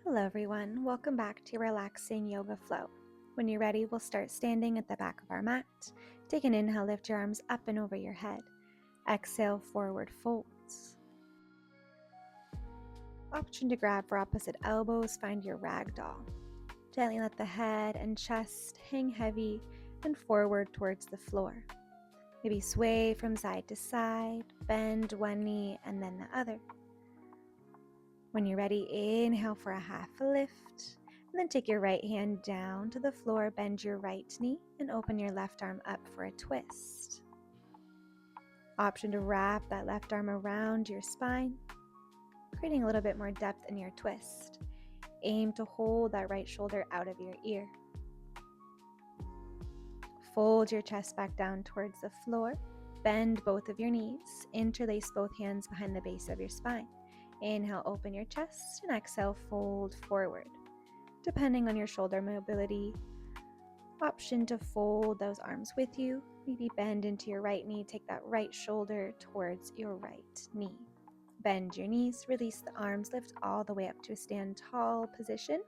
Hello everyone, welcome back to Relaxing Yoga Flow. When you're ready, we'll start standing at the back of our mat. Take an inhale, lift your arms up and over your head. Exhale, forward folds. Option to grab for opposite elbows, find your ragdoll. Gently let the head and chest hang heavy and forward towards the floor. Maybe sway from side to side, bend one knee and then the other. When you're ready, inhale for a half lift, and then take your right hand down to the floor, bend your right knee, and open your left arm up for a twist. Option to wrap that left arm around your spine, creating a little bit more depth in your twist. Aim to hold that right shoulder out of your ear. Fold your chest back down towards the floor, bend both of your knees, interlace both hands behind the base of your spine. Inhale, open your chest, and exhale, fold forward. Depending on your shoulder mobility, option to fold those arms with you. Maybe bend into your right knee, take that right shoulder towards your right knee. Bend your knees, release the arms, lift all the way up to a stand tall position.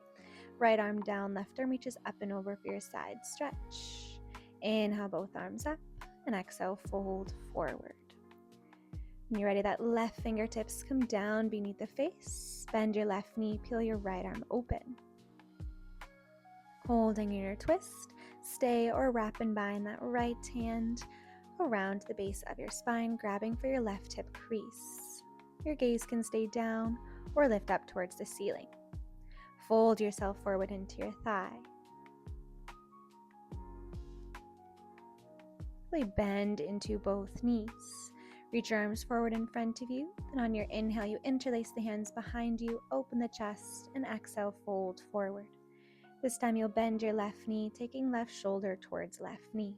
Right arm down, left arm reaches up and over for your side stretch. Inhale, both arms up, and exhale, fold forward. When you're ready, that left fingertips come down beneath the face. Bend your left knee, peel your right arm open. Holding in your twist, stay or wrap and bind that right hand around the base of your spine, grabbing for your left hip crease. Your gaze can stay down or lift up towards the ceiling. Fold yourself forward into your thigh. Really bend into both knees. Reach your arms forward in front of you. Then on your inhale, you interlace the hands behind you, open the chest, and exhale, fold forward. This time you'll bend your left knee, taking left shoulder towards left knee.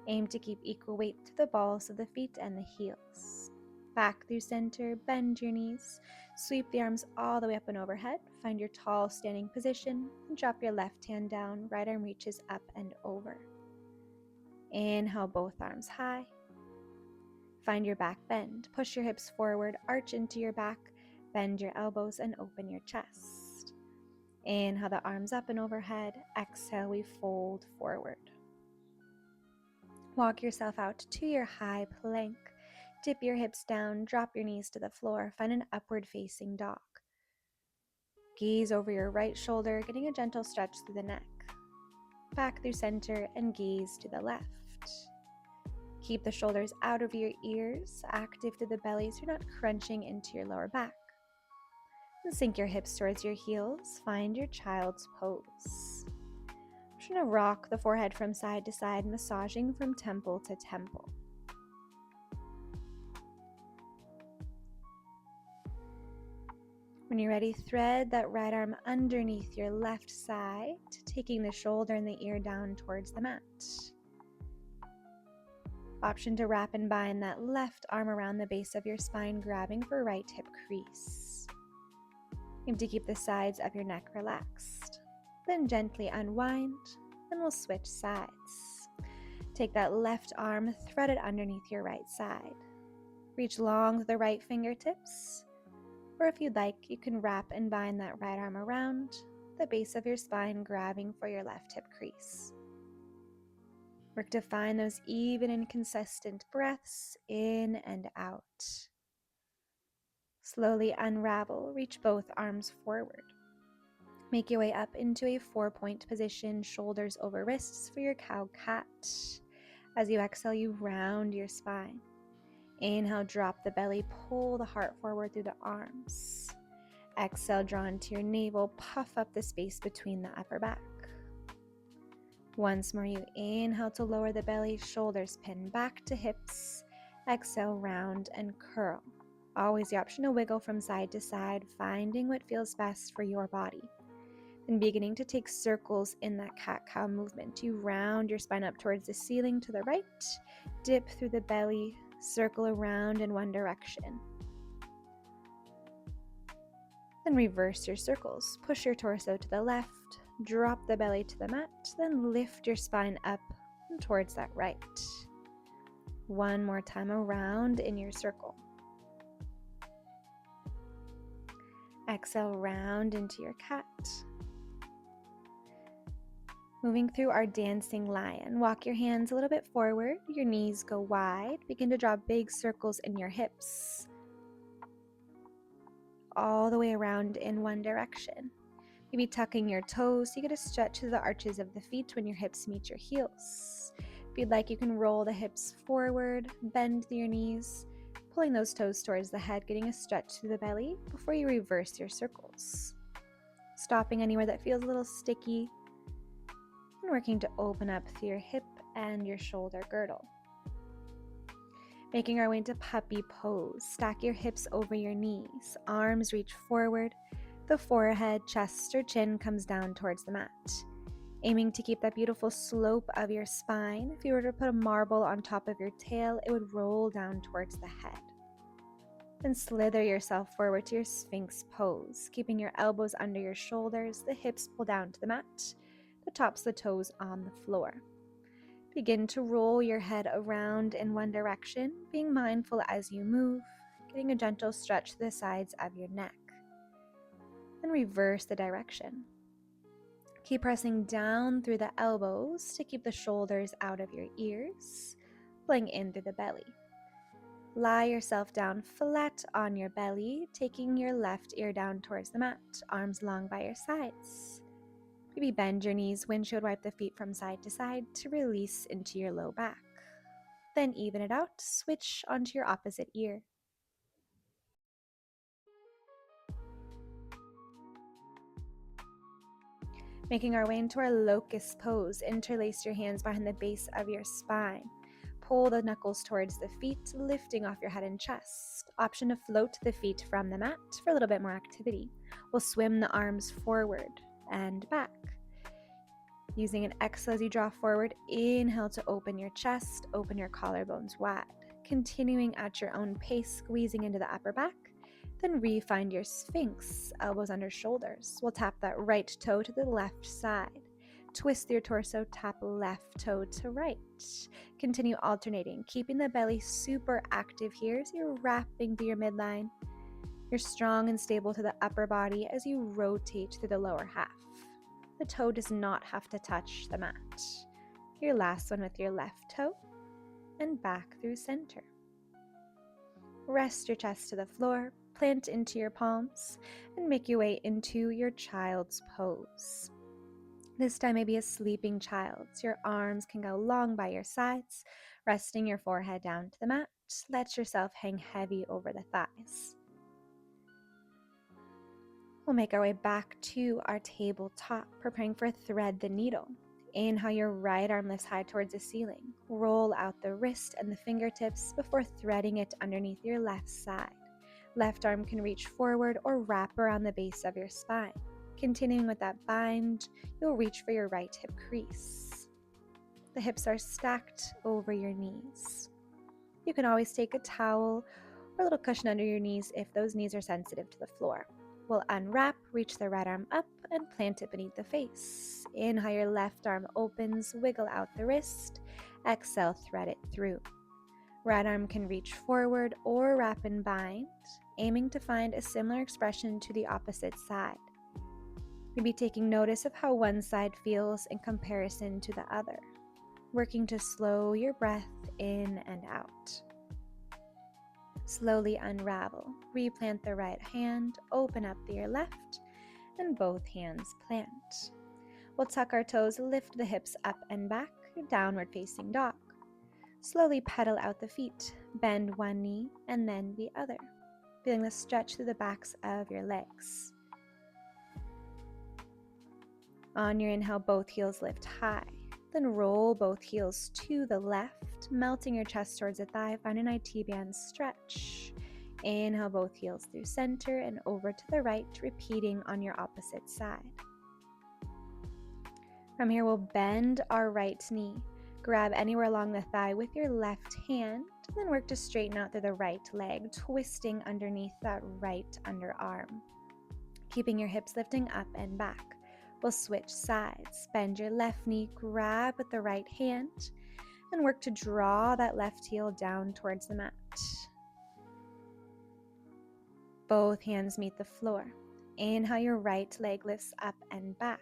Aim to keep equal weight to the balls of the feet and the heels. Back through center, bend your knees. Sweep the arms all the way up and overhead. Find your tall standing position and drop your left hand down. Right arm reaches up and over. Inhale, both arms high. Find your back bend. Push your hips forward, arch into your back, bend your elbows, and open your chest. Inhale the arms up and overhead. Exhale, we fold forward. Walk yourself out to your high plank. Dip your hips down, drop your knees to the floor. Find an upward facing dog. Gaze over your right shoulder, getting a gentle stretch through the neck. Back through center and gaze to the left. Keep the shoulders out of your ears, active through the belly so you're not crunching into your lower back. And sink your hips towards your heels. Find your child's pose. I'm going to rock the forehead from side to side, massaging from temple to temple. When you're ready, thread that right arm underneath your left side, taking the shoulder and the ear down towards the mat. Option to wrap and bind that left arm around the base of your spine, grabbing for right hip crease. Aim to keep the sides of your neck relaxed. Then gently unwind, and we'll switch sides. Take that left arm, thread it underneath your right side. Reach long with the right fingertips, or if you'd like, you can wrap and bind that right arm around the base of your spine, grabbing for your left hip crease. Work to find those even and consistent breaths in and out. Slowly unravel, reach both arms forward. Make your way up into a 4-point position, shoulders over wrists for your cow cat. As you exhale, you round your spine. Inhale, drop the belly, pull the heart forward through the arms. Exhale, draw into your navel, puff up the space between the upper back. Once more, you inhale to lower the belly, shoulders pin back to hips. Exhale, round and curl. Always the option to wiggle from side to side, finding what feels best for your body. Then beginning to take circles in that cat-cow movement. You round your spine up towards the ceiling to the right, dip through the belly, circle around in one direction. Then reverse your circles. Push your torso to the left, drop the belly to the mat, then lift your spine up and towards that right. One more time around in your circle. Exhale, round into your cat. Moving through our dancing lion, walk your hands a little bit forward, your knees go wide, begin to draw big circles in your hips, all the way around in one direction. Maybe tucking your toes so you get a stretch to the arches of the feet when your hips meet your heels. If you'd like, you can roll the hips forward, bend your knees, pulling those toes towards the head, getting a stretch to the belly before you reverse your circles. Stopping anywhere that feels a little sticky, and working to open up through your hip and your shoulder girdle. Making our way into puppy pose. Stack your hips over your knees, arms reach forward, the forehead, chest, or chin comes down towards the mat. Aiming to keep that beautiful slope of your spine. If you were to put a marble on top of your tail, it would roll down towards the head. Then slither yourself forward to your Sphinx pose, keeping your elbows under your shoulders, the hips pull down to the mat, the tops of the toes on the floor. Begin to roll your head around in one direction, being mindful as you move, getting a gentle stretch to the sides of your neck. Then reverse the direction. Keep pressing down through the elbows to keep the shoulders out of your ears, pulling in through the belly. Lie yourself down flat on your belly, taking your left ear down towards the mat, arms long by your sides. Maybe bend your knees, windshield wipe the feet from side to side to release into your low back. Then even it out, switch onto your opposite ear. Making our way into our locust pose, interlace your hands behind the base of your spine. Pull the knuckles towards the feet, lifting off your head and chest. Option to float the feet from the mat for a little bit more activity. We'll swim the arms forward and back. Using an exhale as you draw forward, inhale to open your chest, open your collarbones wide. Continuing at your own pace, squeezing into the upper back. Then re-find your Sphinx, elbows under shoulders. We'll tap that right toe to the left side. Twist your torso, tap left toe to right. Continue alternating, keeping the belly super active here as you're wrapping through your midline. You're strong and stable to the upper body as you rotate through the lower half. The toe does not have to touch the mat. Your last one with your left toe and back through center. Rest your chest to the floor, plant into your palms, and make your way into your child's pose. This time maybe a sleeping child. Your arms can go long by your sides, resting your forehead down to the mat. Let yourself hang heavy over the thighs. We'll make our way back to our tabletop, preparing for thread the needle. Inhale, your right arm lifts high towards the ceiling. Roll out the wrist and the fingertips before threading it underneath your left side. Left arm can reach forward or wrap around the base of your spine. Continuing with that bind, you'll reach for your right hip crease. The hips are stacked over your knees. You can always take a towel or a little cushion under your knees if those knees are sensitive to the floor. We'll unwrap, reach the right arm up, and plant it beneath the face. Inhale, your left arm opens, wiggle out the wrist. Exhale, thread it through. Right arm can reach forward or wrap and bind, aiming to find a similar expression to the opposite side. Maybe taking notice of how one side feels in comparison to the other, working to slow your breath in and out. Slowly unravel, replant the right hand, open up your left, and both hands plant. We'll tuck our toes, lift the hips up and back, downward facing dog. Slowly pedal out the feet, bend one knee and then the other, feeling the stretch through the backs of your legs. On your inhale, both heels lift high. Then roll both heels to the left, melting your chest towards the thigh. Find an IT band stretch. Inhale, both heels through center and over to the right, repeating on your opposite side. From here, we'll bend our right knee. Grab anywhere along the thigh with your left hand, then work to straighten out through the right leg, twisting underneath that right underarm. Keeping your hips lifting up and back. We'll switch sides. Bend your left knee, grab with the right hand, and work to draw that left heel down towards the mat. Both hands meet the floor. Inhale, your right leg lifts up and back.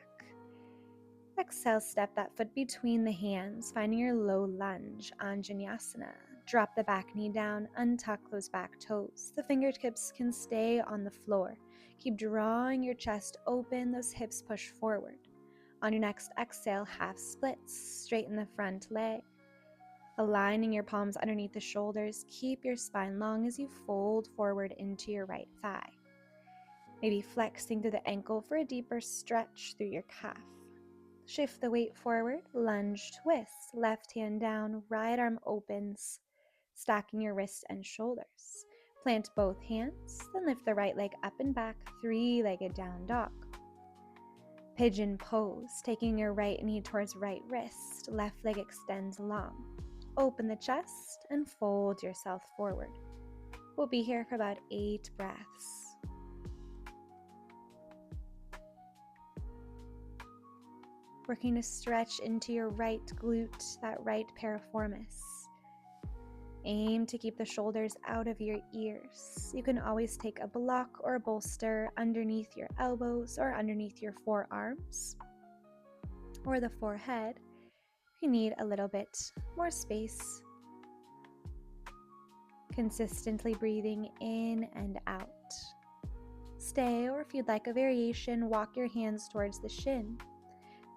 Exhale, step that foot between the hands, finding your low lunge, Anjaneyasana. Drop the back knee down, untuck those back toes. The fingertips can stay on the floor. Keep drawing your chest open, those hips push forward. On your next exhale, half splits, straighten the front leg. Aligning your palms underneath the shoulders, keep your spine long as you fold forward into your right thigh. Maybe flexing through the ankle for a deeper stretch through your calf. Shift the weight forward, lunge, twist, left hand down, right arm opens, stacking your wrists and shoulders. Plant both hands, then lift the right leg up and back, three-legged down dog. Pigeon pose, taking your right knee towards right wrist, left leg extends long. Open the chest and fold yourself forward. We'll be here for about 8 breaths. Working to stretch into your right glute, that right piriformis. Aim to keep the shoulders out of your ears. You can always take a block or a bolster underneath your elbows or underneath your forearms or the forehead. You need a little bit more space. Consistently breathing in and out. Stay, or if you'd like a variation, walk your hands towards the shin.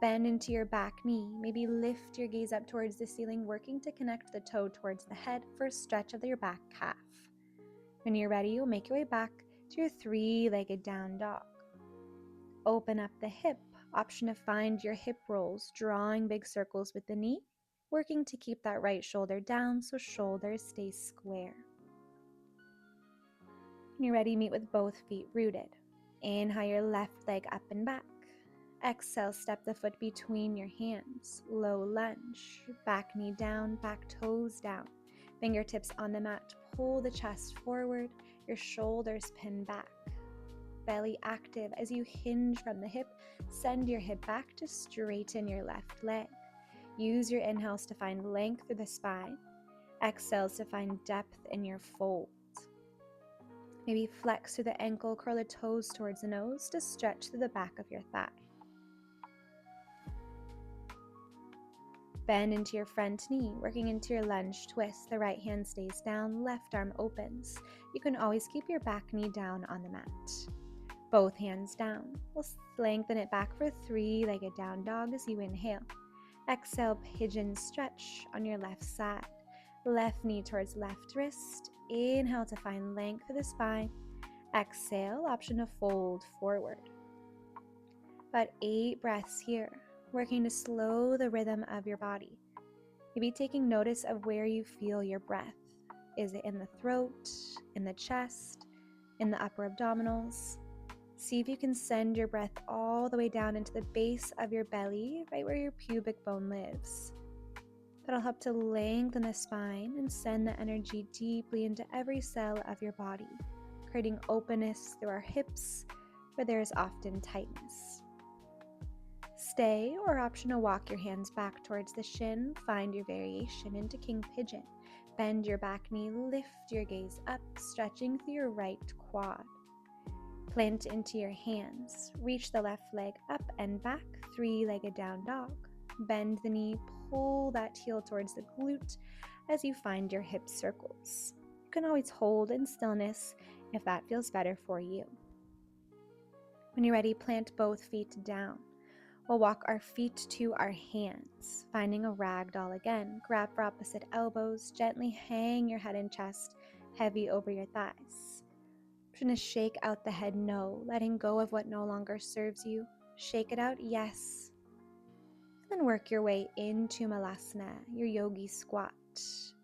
Bend into your back knee. Maybe lift your gaze up towards the ceiling, working to connect the toe towards the head for a stretch of your back calf. When you're ready, you'll make your way back to your three-legged down dog. Open up the hip. Option to find your hip rolls, drawing big circles with the knee, working to keep that right shoulder down so shoulders stay square. When you're ready, meet with both feet rooted. Inhale your left leg up and back. Exhale, step the foot between your hands. Low lunge. Back knee down, back toes down. Fingertips on the mat. Pull the chest forward. Your shoulders pin back. Belly active as you hinge from the hip. Send your hip back to straighten your left leg. Use your inhales to find length through the spine. Exhales to find depth in your fold. Maybe flex through the ankle, curl the toes towards the nose to stretch through the back of your thigh. Bend into your front knee, working into your lunge twist. The right hand stays down, left arm opens. You can always keep your back knee down on the mat. Both hands down. We'll lengthen it back for three-legged down dog as you inhale. Exhale, pigeon stretch on your left side. Left knee towards left wrist. Inhale to find length of the spine. Exhale, option to fold forward. About 8 breaths here, working to slow the rhythm of your body. Maybe taking notice of where you feel your breath. Is it in the throat, in the chest, in the upper abdominals? See if you can send your breath all the way down into the base of your belly, right where your pubic bone lives. That'll help to lengthen the spine and send the energy deeply into every cell of your body, creating openness through our hips where there is often tightness. Stay, or option to walk your hands back towards the shin. Find your variation into King Pigeon. Bend your back knee, lift your gaze up, stretching through your right quad. Plant into your hands. Reach the left leg up and back, three-legged down dog. Bend the knee, pull that heel towards the glute as you find your hip circles. You can always hold in stillness if that feels better for you. When you're ready, plant both feet down. We'll walk our feet to our hands, finding a ragdoll again. Grab for opposite elbows, gently hang your head and chest heavy over your thighs. I'm going to shake out the head no, letting go of what no longer serves you. Shake it out, yes. And then work your way into Malasana, your yogi squat.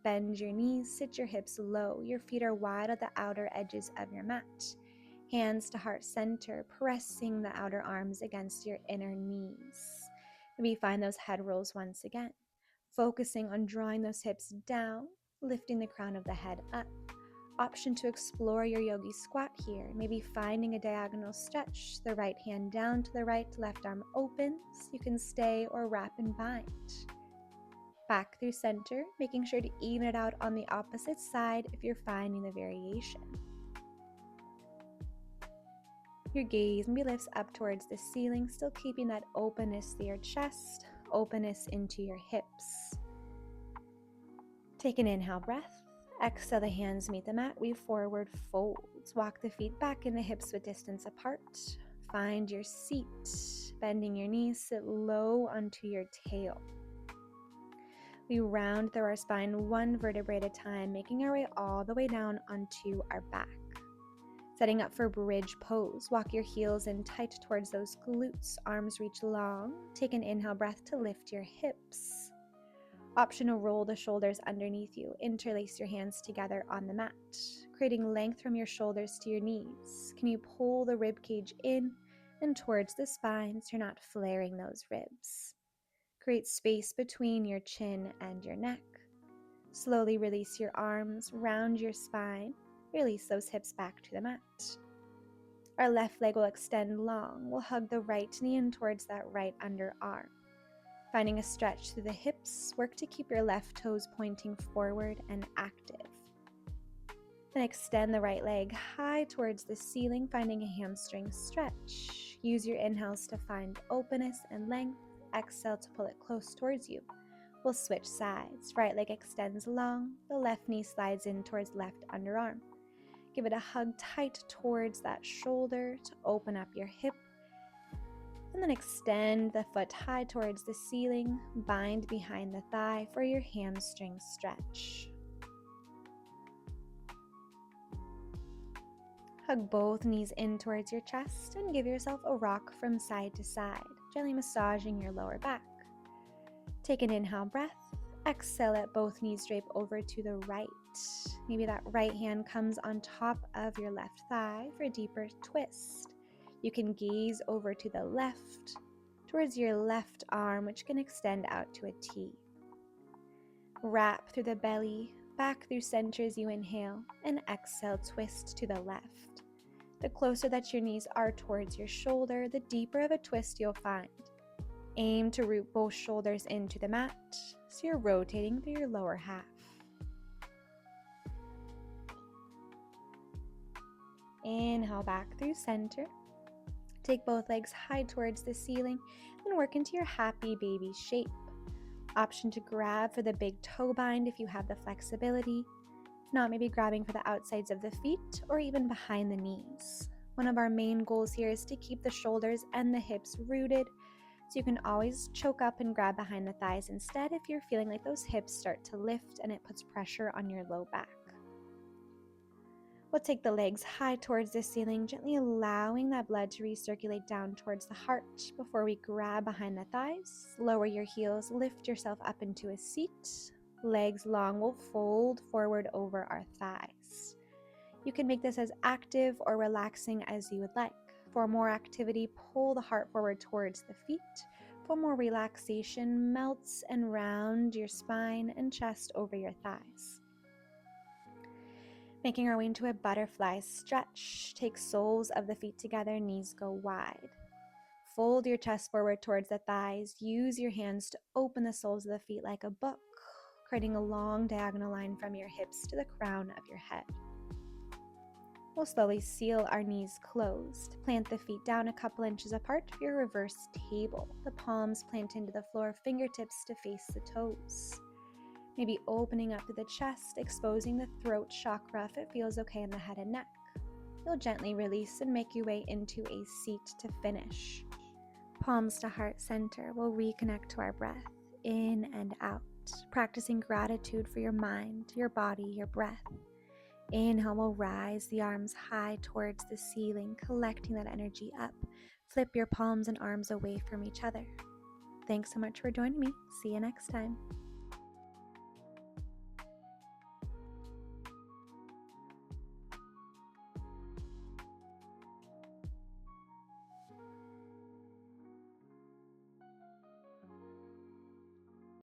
Bend your knees, sit your hips low. Your feet are wide at the outer edges of your mat. Hands to heart center, pressing the outer arms against your inner knees. Maybe find those head rolls once again. Focusing on drawing those hips down, lifting the crown of the head up. Option to explore your yogi squat here. Maybe finding a diagonal stretch. The right hand down to the right, left arm opens. You can stay or wrap and bind. Back through center, making sure to even it out on the opposite side if you're finding the variation. Your gaze maybe lifts up towards the ceiling, still keeping that openness to your chest, openness into your hips. Take an inhale breath. Exhale, the hands meet the mat. We forward folds. Walk the feet back and the hips with distance apart. Find your seat. Bending your knees, sit low onto your tail. We round through our spine one vertebrae at a time, making our way all the way down onto our back. Setting up for bridge pose. Walk your heels in tight towards those glutes. Arms reach long. Take an inhale breath to lift your hips. Option to roll the shoulders underneath you. Interlace your hands together on the mat, creating length from your shoulders to your knees. Can you pull the rib cage in and towards the spine so you're not flaring those ribs? Create space between your chin and your neck. Slowly release your arms, round your spine. Release those hips back to the mat. Our left leg will extend long. We'll hug the right knee in towards that right underarm. Finding a stretch through the hips, work to keep your left toes pointing forward and active. Then extend the right leg high towards the ceiling, finding a hamstring stretch. Use your inhales to find openness and length. Exhale to pull it close towards you. We'll switch sides. Right leg extends long. The left knee slides in towards left underarm. Give it a hug tight towards that shoulder to open up your hip. And then extend the foot high towards the ceiling. Bind behind the thigh for your hamstring stretch. Hug both knees in towards your chest and give yourself a rock from side to side, gently massaging your lower back. Take an inhale breath. Exhale, let both knees drape over to the right. Maybe that right hand comes on top of your left thigh for a deeper twist. You can gaze over to the left, towards your left arm, which can extend out to a T. Wrap through the belly, back through center as you inhale, and exhale, twist to the left. The closer that your knees are towards your shoulder, the deeper of a twist you'll find. Aim to root both shoulders into the mat, so you're rotating through your lower half. Inhale back through center. Take both legs high towards the ceiling and work into your happy baby shape. Option to grab for the big toe bind if you have the flexibility. If not, maybe grabbing for the outsides of the feet or even behind the knees. One of our main goals here is to keep the shoulders and the hips rooted, so you can always choke up and grab behind the thighs instead if you're feeling like those hips start to lift and it puts pressure on your low back. We'll take the legs high towards the ceiling, gently allowing that blood to recirculate down towards the heart before we grab behind the thighs. Lower your heels, lift yourself up into a seat. Legs long will fold forward over our thighs. You can make this as active or relaxing as you would like. For more activity, pull the heart forward towards the feet. For more relaxation, melts and round your spine and chest over your thighs. Making our way into a butterfly stretch. Take soles of the feet together, knees go wide. Fold your chest forward towards the thighs. Use your hands to open the soles of the feet like a book, creating a long diagonal line from your hips to the crown of your head. We'll slowly seal our knees closed. Plant the feet down a couple inches apart for your reverse table. The palms plant into the floor, fingertips to face the toes. Maybe opening up to the chest, exposing the throat chakra if it feels okay in the head and neck. You'll gently release and make your way into a seat to finish. Palms to heart center. We'll reconnect to our breath, in and out, practicing gratitude for your mind, your body, your breath. Inhale, we'll rise the arms high towards the ceiling, collecting that energy up. Flip your palms and arms away from each other. Thanks so much for joining me. See you next time.